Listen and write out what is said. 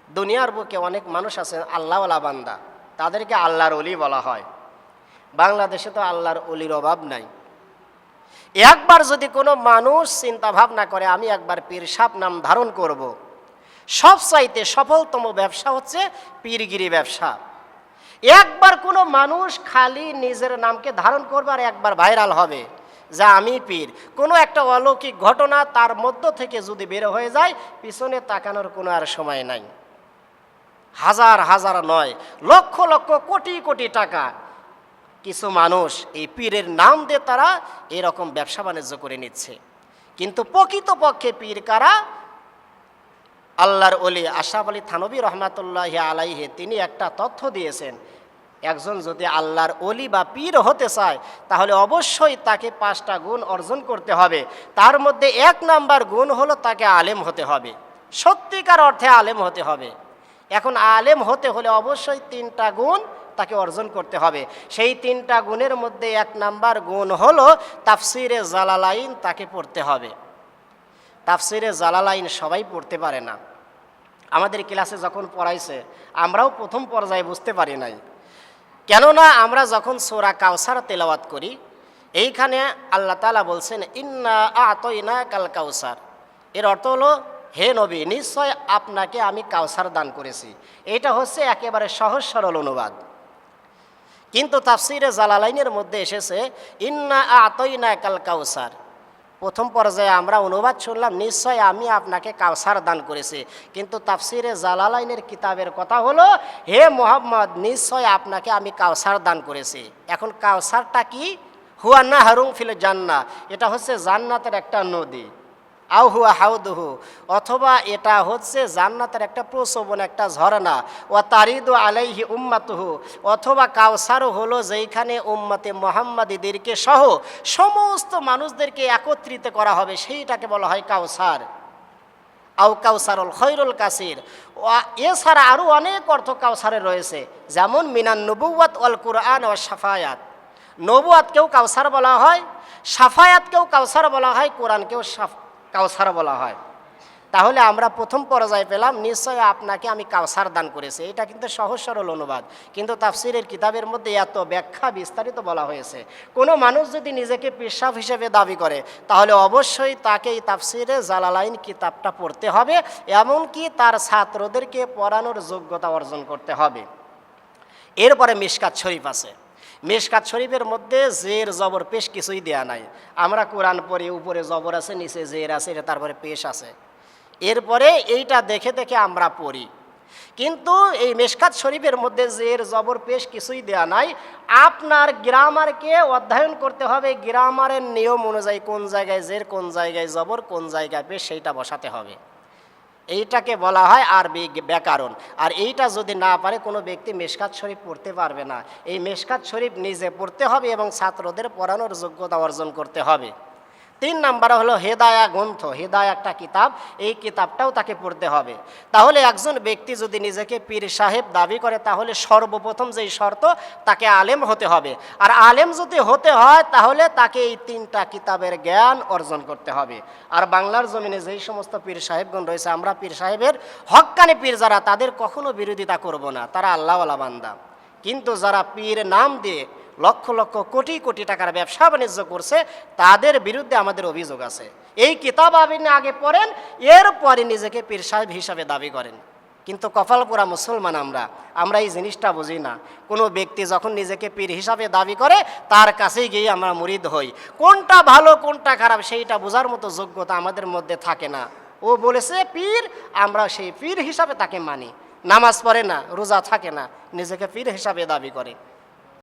দুনিয়ার বুকে অনেক মানুষ আছে আল্লাহওয়ালা বান্দা, তাদেরকে আল্লাহর ওলি বলা হয়। বাংলাদেশে তো আল্লাহর ওলির অভাব নাই। একবার যদি কোনো মানুষ চিন্তা ভাবনা করে আমি একবার পীর সাহেব নাম ধারণ করব, সবচাইতে সফলতম ব্যবসা হচ্ছে পীরগিরি ব্যবসা। একবার কোনো মানুষ খালি নিজের নামকে ধারণ করবে আর একবার ভাইরাল হবে যে আমি পীর। কোনো একটা অলৌকিক ঘটনা তার মধ্য থেকে যদি বের হয়ে যায়, পিছনে তাকানোর কোনো আর সময় নাই। হাজার হাজার নয়, লক্ষ লক্ষ কোটি কোটি টাকা কিছু মানুষ এই পীরের নাম দিয়ে তারা এরকম ব্যবসা বাণিজ্য করে নিচ্ছে। কিন্তু প্রকৃতপক্ষে পীর কারা? আল্লাহর ওলি আশরাফ আলী থানভী রহমাতুল্লাহি আলাইহি তিনি একটা তথ্য দিয়েছেন, একজন যদি আল্লাহর ওলি বা পীর হতে চায় তাহলে অবশ্যই তাকে 5টা গুণ অর্জন করতে হবে। তার মধ্যে 1 নাম্বার গুণ হলো তাকে আলেম হতে হবে, সত্যিকার অর্থে আলেম হতে হবে। এখন আলেম হতে হলে অবশ্যই 3টা গুণ তাকে অর্জন করতে হবে। সেই 3টা গুণের মধ্যে 1 নাম্বার গুণ হলো তাফসিরে জালালাইন তাকে পড়তে হবে। তাফসিরে জালালাইন সবাই পড়তে পারে না। আমাদের ক্লাসে যখন পড়াইছে আমরাও প্রথম পর্যায়ে বুঝতে পারি নাই, কেননা আমরা যখন সূরা কাউসার তেলাওয়াত করি, এইখানে আল্লাহ তাআলা বলছেন ইন্না আ'তাইনাকাল কাউসার, এর অর্থ হলো হে নবী নিশ্চয় আপনাকে আমি কাউসার দান করেছি। এটা হচ্ছে একেবারে সহজ সরল অনুবাদ। কিন্তু তাফসিরে জালালাইনের মধ্যে এসেছে ইন্না আ'তাইনাকাল কাউসার। প্রথম পর্যায়ে আমরা অনুবাদ শুনলাম নিশ্চয় আমি আপনাকে কাউসার দান করেছি, কিন্তু তাফসিরে জালালাইনের কিতাবের কথা হলো হে মুহাম্মদ নিশ্চয় আপনাকে আমি কাউসার দান করেছি। এখন কাউসারটা কি? হুয়া নাহরুন ফিল জান্নাহ, এটা হচ্ছে জান্নাতের একটা নদী। আও হুয়া হাউদুহু, অথবা এটা হচ্ছে জান্নাতের একটা প্রসবন, একটা ঝর্ণা। ওয়া তারিদু আলাইহি উম্মাতুহু, অথবা কাউসারও হলো যেইখানে উম্মতে মুহাম্মাদীদেরকে সহ সমস্ত মানুষদেরকে একত্রিত করা হবে, সেইটাকে বলা হয় কাউসার। আও কাউসারুল খৈরুল কাসির। এছাড়া আরও অনেক অর্থ কাউসারের রয়েছে, যেমন মিনান নবুওয়াত ওয়াল কুরআন ওয়া শাফায়াত। নবুয়াতকেও কাউসার বলা হয়, শাফায়াতকেও কাউসার বলা হয়, কোরআনকেও কাউসার বলা হয়। তাহলে আমরা প্রথম পর্যায়ে পেলাম নিশ্চয় আপনাকে আমি কাউসার দান করেছি। এটা কিন্তু সহজ সরল অনুবাদ, কিন্তু তাফসিরের কিতাবের মধ্যে এত ব্যাখ্যা বিস্তারিত বলা হয়েছে। কোনো মানুষ যদি নিজেকে পীর সাহেব হিসেবে দাবি করে তাহলে অবশ্যই তাকে এই তাফসিরে জালালাইন কিতাবটা পড়তে হবে, এমনকি তার ছাত্রদেরকে পড়ানোর যোগ্যতা অর্জন করতে হবে। এরপরে মিশকাত শরীফ আছে। মিশকাত শরীফের মধ্যে জের জবর পেশ কিছুই দেয়া নাই। আমরা কোরআন পড়ি, উপরে জবর আছে, নিচে জের আছে, তারপরে পেশ আছে, এরপরে এইটা দেখে দেখে আমরা পড়ি। কিন্তু এই মিশকাত শরীফের মধ্যে জের জবর পেশ কিছুই দেয়া নাই। আপনার গ্রামারকে অধ্যয়ন করতে হবে, গ্রামারের নিয়ম অনুযায়ী কোন জায়গায় জের, কোন জায়গায় জবর, কোন জায়গায় পেশ সেইটা বসাতে হবে। এইটাকে বলা হয় আরবি ব্যাকরণ। আর এইটা যদি না পারে কোনো ব্যক্তি মিশকাত শরীফ পড়তে পারবে না। এই মিশকাত শরীফ নিজে পড়তে হবে এবং ছাত্রদের পড়ানোর যোগ্যতা অর্জন করতে হবে। 3 নাম্বার হলো হেদায়া গ্রন্থ, হেদায়া একটা কিতাব, এই কিতাবটাও তাকে পড়তে হবে। তাহলে একজন ব্যক্তি যদি নিজেকে পীর সাহেব দাবি করে তাহলে সর্বপ্রথম যেই শর্ত তাকে আলেম হতে হবে। আর আলেম যদি হতে হয় তাহলে তাকে এই 3টা কিতাবের জ্ঞান অর্জন করতে হবে। আর বাংলার জমিনে যেই সমস্ত পীর সাহেবগণ রয়েছে, আমরা পীর সাহেবের হক্কানি পীর যারা, তাদের কখনো বিরোধিতা করব না, তারা আল্লাহওয়ালা বান্দা। কিন্তু যারা পীর নাম দিয়ে লক্ষ লক্ষ কোটি কোটি টাকার ব্যবসা বাণিজ্য করছে, তাদের বিরুদ্ধে আমাদের অভিযোগ আছে। এই কিতাব আপনি আগে পড়েন, এরপরে নিজেকে পীর সাহেব হিসাবে দাবি করেন। কিন্তু কপালপুরা মুসলমান আমরা এই জিনিসটা বুঝি না। কোনো ব্যক্তি যখন নিজেকে পীর হিসাবে দাবি করে তার কাছেই গিয়ে আমরা মুরিদ হই। কোনটা ভালো কোনটা খারাপ সেইটা বোঝার মতো যোগ্যতা আমাদের মধ্যে থাকে না। ও বলেছে পীর, আমরা সেই পীর হিসাবে তাকে মানি। নামাজ পড়ে না, রোজা থাকে না, নিজেকে পীর হিসাবে দাবি করে।